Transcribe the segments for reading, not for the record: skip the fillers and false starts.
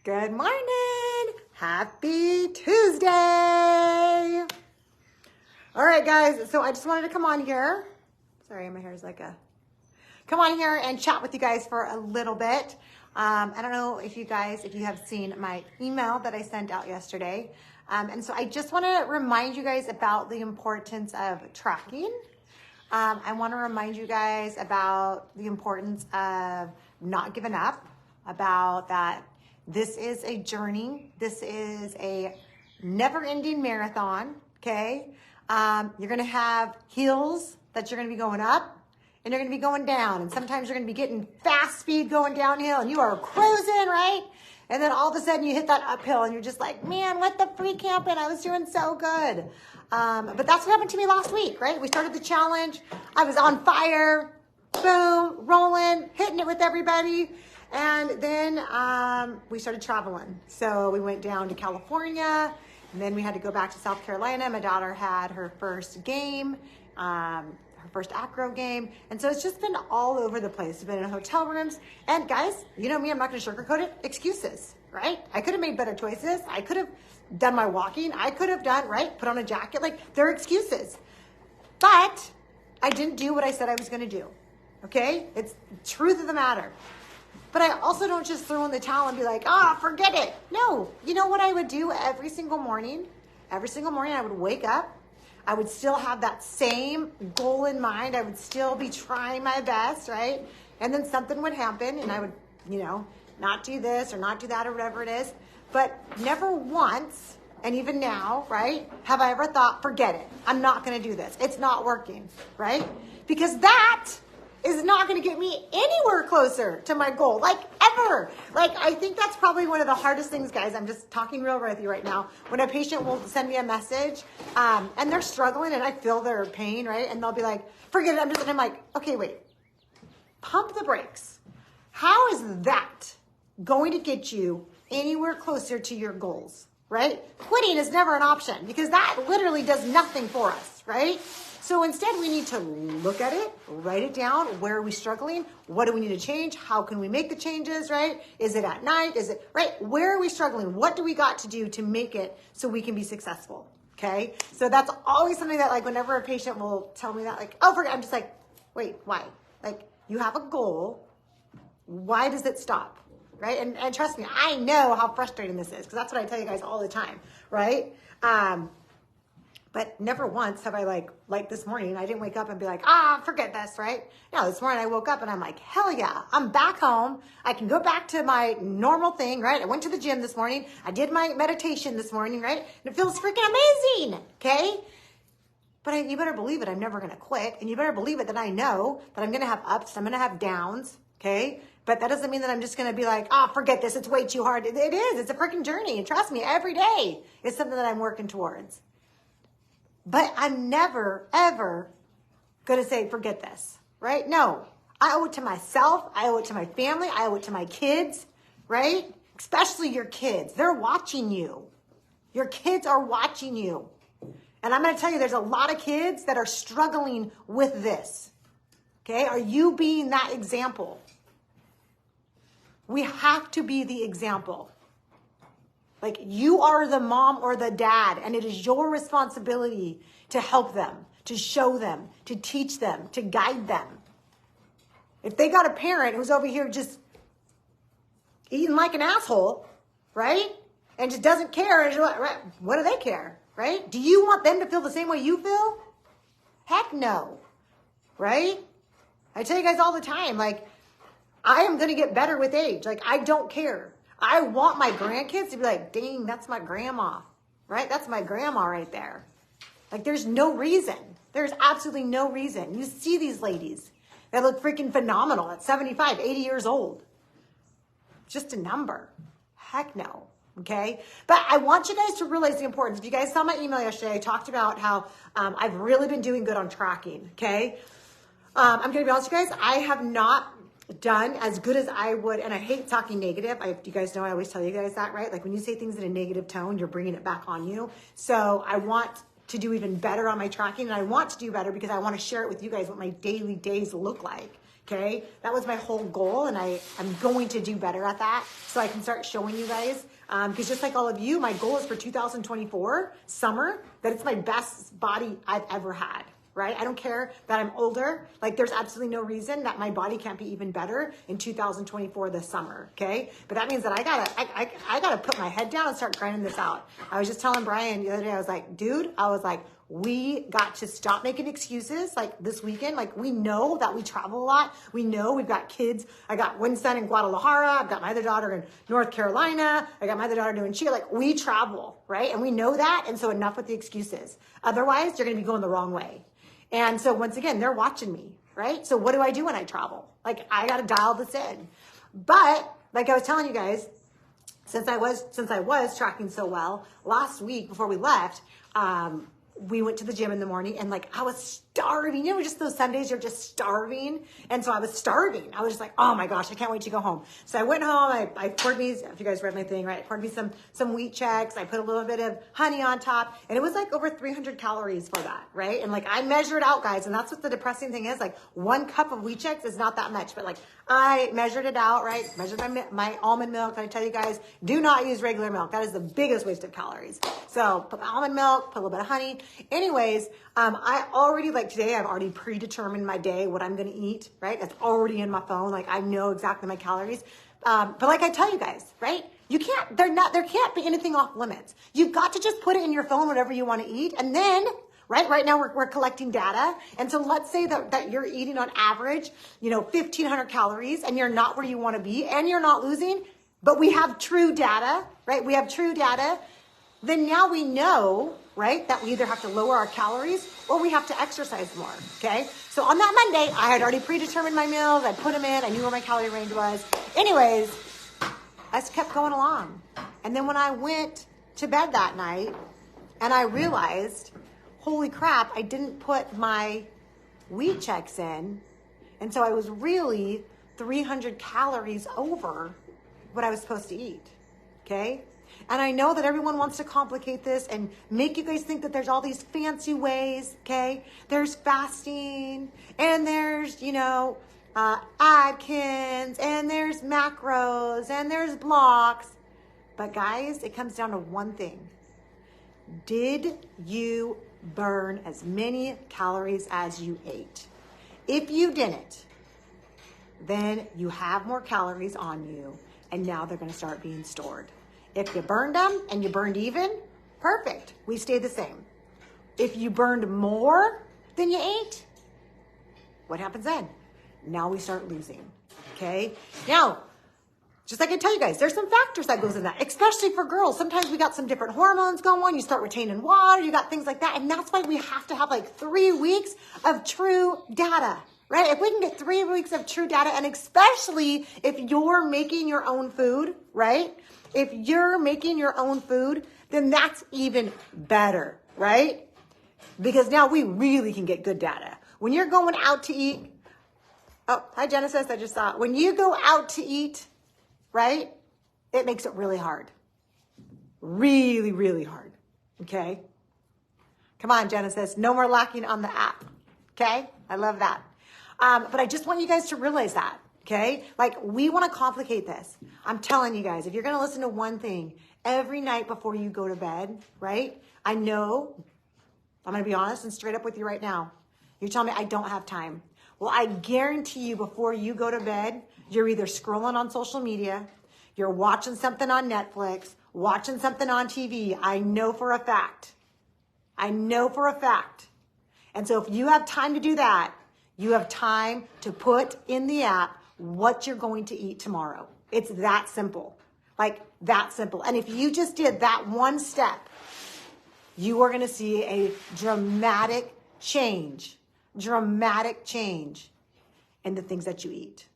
Good morning. Happy Tuesday. All right, guys. So I just wanted to come on here. Sorry, my hair is like a... Come on here and chat with you guys for a little bit. I don't know if you have seen my email that I sent out yesterday. And so I just want to remind you guys about the importance of tracking. I want to remind you guys about the importance of not giving up, about that this is a journey. This is a never-ending marathon, okay? You're going to have hills that you're going to be going up, and you're going to be going down. And sometimes you're going to be getting fast speed going downhill, and you are cruising, right? And then all of a sudden you hit that uphill, and you're just like, man, what the freak happened? I was doing so good. But that's what happened to me last week, right? We started the challenge. I was on fire, boom, rolling, hitting it with everybody. And then we started traveling. So we went down to California, and then we had to go back to South Carolina. My daughter had her first game, her first acro game. And so it's just been all over the place. It's been in hotel rooms. And guys, you know me, I'm not going to sugarcoat it. Excuses, right? I could have made better choices. I could have done my walking. I could have done, right? Put on a jacket. Like, they're excuses. But I didn't do what I said I was going to do. Okay? It's the truth of the matter. But I also don't just throw in the towel and be like, forget it. No. You know what I would do every single morning? Every single morning I would wake up. I would still have that same goal in mind. I would still be trying my best, right? And then something would happen and I would, not do this or not do that or whatever it is. But never once, and even now, right, have I ever thought, forget it. I'm not going to do this. It's not working, right? Because that is not going to get me anywhere closer to my goal, like ever. Like, I think that's probably one of the hardest things, guys. I'm just talking real with you right now. When a patient will send me a message and they're struggling and I feel their pain, right? And they'll be like, forget it. And I'm like, okay, wait, pump the brakes. How is that going to get you anywhere closer to your goals, right? Quitting is never an option because that literally does nothing for us, right? So instead, we need to look at it, write it down. Where are we struggling? What do we need to change? How can we make the changes, right? Is it at night? Is it, right? Where are we struggling? What do we got to do to make it so we can be successful, okay? So that's always something that, like, whenever a patient will tell me that, like, forget, I'm just like, wait, why? Like, you have a goal. Why does it stop, right? And trust me, I know how frustrating this is because that's what I tell you guys all the time, right? But never once have I like this morning, I didn't wake up and be like, forget this, right? No, this morning I woke up and I'm like, hell yeah, I'm back home. I can go back to my normal thing, right? I went to the gym this morning. I did my meditation this morning, right? And it feels freaking amazing, okay? But you better believe it, I'm never going to quit. And you better believe it that I know that I'm going to have ups, I'm going to have downs, okay? But that doesn't mean that I'm just going to be like, forget this, it's way too hard. It is, it's a freaking journey. And trust me, every day is something that I'm working towards. But I'm never, ever going to say, forget this, right? No, I owe it to myself. I owe it to my family. I owe it to my kids, right? Especially your kids. They're watching you. Your kids are watching you. And I'm going to tell you, there's a lot of kids that are struggling with this, okay? Are you being that example? We have to be the example. Like, you are the mom or the dad, and it is your responsibility to help them, to show them, to teach them, to guide them. If they got a parent who's over here just eating like an asshole, right? And just doesn't care, and you're like, right, what do they care, right? Do you want them to feel the same way you feel? Heck no, right? I tell you guys all the time, like, I am going to get better with age. Like, I don't care. I want my grandkids to be like, dang, that's my grandma, right? That's my grandma right there. Like, there's no reason. There's absolutely no reason. You see these ladies that look freaking phenomenal at 75, 80 years old. Just a number. Heck no. Okay. But I want you guys to realize the importance. If you guys saw my email yesterday, I talked about how I've really been doing good on tracking. Okay. I'm going to be honest with you guys. I have not done as good as I would, and I hate talking negative. You guys know I always tell you guys that, right? Like, when you say things in a negative tone, you're bringing it back on you. So I want to do even better on my tracking, and I want to do better because I want to share it with you guys what my daily days look like. Okay, that was my whole goal, and I'm going to do better at that so I can start showing you guys. Because just like all of you, my goal is for 2024 summer that it's my best body I've ever had. Right? I don't care that I'm older. Like, there's absolutely no reason that my body can't be even better in 2024 this summer. Okay, but that means that I gotta put my head down and start grinding this out. I was just telling Brian the other day, I was like, dude, we got to stop making excuses like this weekend. Like, we know that we travel a lot. We know we've got kids. I got one son in Guadalajara. I've got my other daughter in North Carolina. I got my other daughter doing Chile. Like, we travel, right? And we know that. And so enough with the excuses. Otherwise, you're going to be going the wrong way. And so once again, they're watching me, right? So what do I do when I travel? Like, I got to dial this in. But like I was telling you guys, since I was tracking so well, last week before we left, we went to the gym in the morning, and like, I was starving. You know, just those Sundays you're just starving. And so I was starving. I was just like, oh my gosh, I can't wait to go home. So I went home. I poured me, if you guys read my thing, right? I poured me some wheat checks. I put a little bit of honey on top, and it was like over 300 calories for that, right? And like, I measured out, guys, and that's what the depressing thing is. Like, 1 cup of wheat checks is not that much, but like, I measured it out, right? Measured my almond milk. I tell you guys, do not use regular milk. That is the biggest waste of calories. So put almond milk, put a little bit of honey. Anyways, I already, like today, I've already predetermined my day, what I'm going to eat, right? That's already in my phone. Like, I know exactly my calories. But like I tell you guys, right? You can't, there can't be anything off limits. You've got to just put it in your phone, whatever you want to eat. And then, right now we're collecting data. And so let's say that you're eating on average, 1,500 calories, and you're not where you want to be, and you're not losing, but we have true data, right? We have true data. Then now we know, right, that we either have to lower our calories or we have to exercise more, okay? So on that Monday, I had already predetermined my meals. I put them in. I knew where my calorie range was. Anyways, I just kept going along. And then when I went to bed that night and I realized, holy crap, I didn't put my wheat checks in. And so I was really 300 calories over what I was supposed to eat, okay? And I know that everyone wants to complicate this and make you guys think that there's all these fancy ways, okay? There's fasting, and there's, Atkins, and there's macros, and there's blocks. But guys, it comes down to one thing. Did you burn as many calories as you ate? If you didn't, then you have more calories on you, and now they're going to start being stored. If you burned them and you burned even, perfect. We stay the same. If you burned more than you ate, what happens then? Now we start losing, okay? Now, just like I tell you guys, there's some factors that goes in that, especially for girls. Sometimes we got some different hormones going on. You start retaining water. You got things like that. And that's why we have to have like 3 weeks of true data, right? If we can get 3 weeks of true data, and especially if you're making your own food, right? If you're making your own food, then that's even better, right? Because now we really can get good data. When you're going out to eat, oh, hi Genesis, I just saw. When you go out to eat, right, it makes it really hard. Really, really hard, okay? Come on, Genesis, no more lacking on the app, okay? I love that. But I just want you guys to realize that. Okay? Like, we want to complicate this. I'm telling you guys, if you're going to listen to one thing every night before you go to bed, right? I know, I'm going to be honest and straight up with you right now. You're telling me I don't have time. Well, I guarantee you before you go to bed, you're either scrolling on social media, you're watching something on Netflix, watching something on TV. I know for a fact. I know for a fact. And so if you have time to do that, you have time to put in the app what you're going to eat tomorrow. It's that simple. Like, that simple. And if you just did that one step, you are going to see a dramatic change in the things that you eat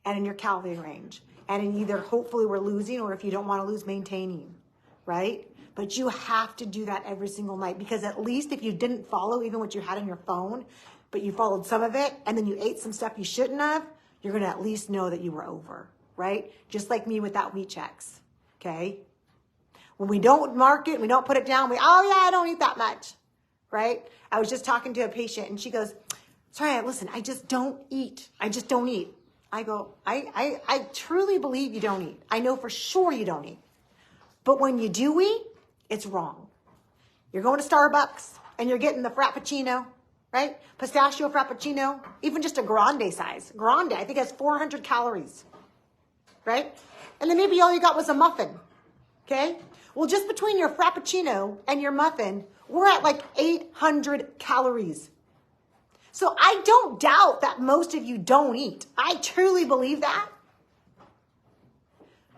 and in your calorie range. And in either hopefully we're losing, or if you don't want to lose, maintaining, right? But you have to do that every single night, because at least if you didn't follow even what you had on your phone, but you followed some of it, and then you ate some stuff you shouldn't have, you're going to at least know that you were over, right? Just like me with that wheat checks, okay? When we don't mark it, we don't put it down, I don't eat that much, right? I was just talking to a patient, and she goes, Sorry, listen, I just don't eat. I just don't eat. I go, I truly believe you don't eat. I know for sure you don't eat. But when you do eat, it's wrong. You're going to Starbucks and you're getting the Frappuccino, right? Pistachio Frappuccino, even just a grande size. Grande, I think has 400 calories, right? And then maybe all you got was a muffin, okay? Well, just between your Frappuccino and your muffin, we're at like 800 calories. So I don't doubt that most of you don't eat. I truly believe that.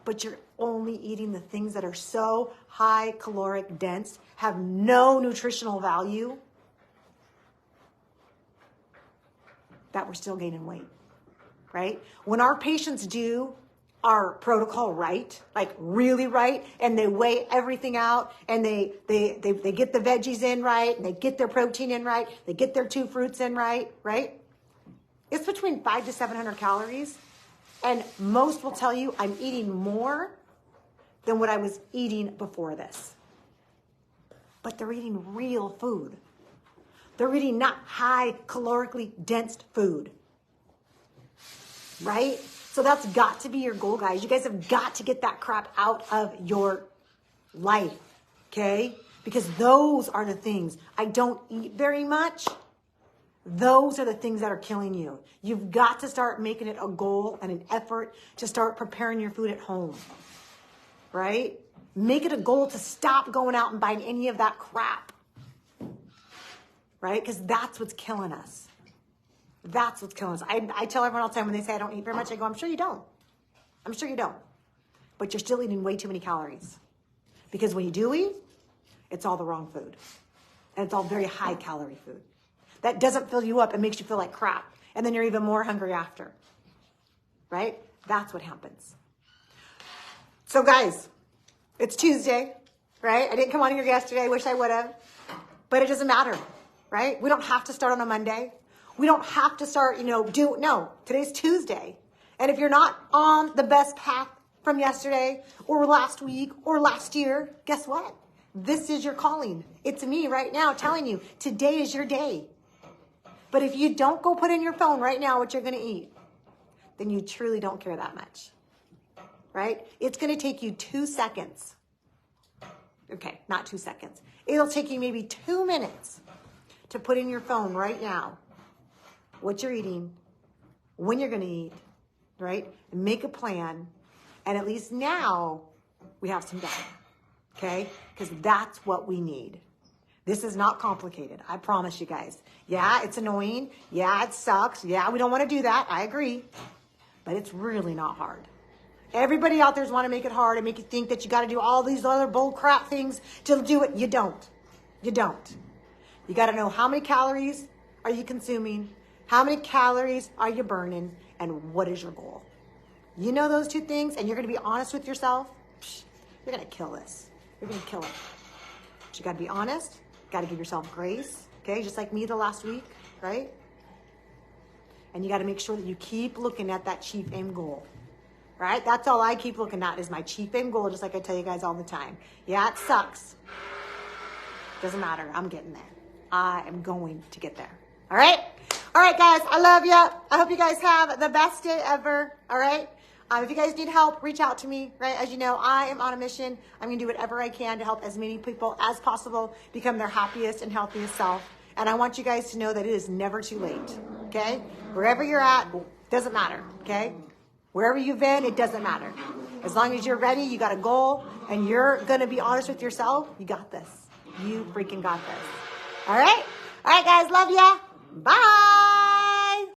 But you're only eating the things that are so high caloric dense, have no nutritional value, that we're still gaining weight, right? When our patients do our protocol right, like really right, and they weigh everything out, and they get the veggies in right, and they get their protein in right, they get their 2 fruits in right? It's between 500 to 700 calories, and most will tell you I'm eating more than what I was eating before this. But they're eating real food. They're eating not high calorically dense food, right? So that's got to be your goal, guys. You guys have got to get that crap out of your life, okay? Because those are the things. I don't eat very much. Those are the things that are killing you. You've got to start making it a goal and an effort to start preparing your food at home, right? Make it a goal to stop going out and buying any of that crap, right? Because that's what's killing us. That's what's killing us. I tell everyone all the time when they say I don't eat very much, I go, I'm sure you don't. I'm sure you don't. But you're still eating way too many calories. Because when you do eat, it's all the wrong food. And it's all very high calorie food. That doesn't fill you up and makes you feel like crap. And then you're even more hungry after. Right? That's what happens. So guys, it's Tuesday, right? I didn't come on here yesterday. I wish I would have. But it doesn't matter, right? We don't have to start on a Monday. We don't have to start, no, today's Tuesday. And if you're not on the best path from yesterday or last week or last year, guess what? This is your calling. It's me right now telling you today is your day. But if you don't go put in your phone right now what you're going to eat, then you truly don't care that much, right? It's going to take you 2 seconds. Okay, not 2 seconds. It'll take you maybe 2 minutes to put in your phone right now what you're eating, when you're going to eat, right? Make a plan. And at least now we have some data, okay? Because that's what we need. This is not complicated. I promise you guys. Yeah, it's annoying. Yeah, it sucks. Yeah, we don't want to do that. I agree. But it's really not hard. Everybody out there's want to make it hard and make you think that you got to do all these other bull crap things to do it. You don't. You don't. You got to know how many calories are you consuming, how many calories are you burning, and what is your goal. You know those 2 things, and you're going to be honest with yourself, you're going to kill this. You're going to kill it. But you got to be honest. Got to give yourself grace, okay? Just like me the last week, right? And you got to make sure that you keep looking at that chief aim goal, right? That's all I keep looking at is my chief aim goal, just like I tell you guys all the time. Yeah, it sucks. Doesn't matter. I'm getting there. I am going to get there. All right? All right, guys. I love you. I hope you guys have the best day ever. All right? If you guys need help, reach out to me, right? As you know, I am on a mission. I'm going to do whatever I can to help as many people as possible become their happiest and healthiest self. And I want you guys to know that it is never too late, okay? Wherever you're at, doesn't matter, okay? Wherever you've been, it doesn't matter. As long as you're ready, you got a goal, and you're going to be honest with yourself, you got this. You freaking got this. All right? All right, guys. Love ya. Bye.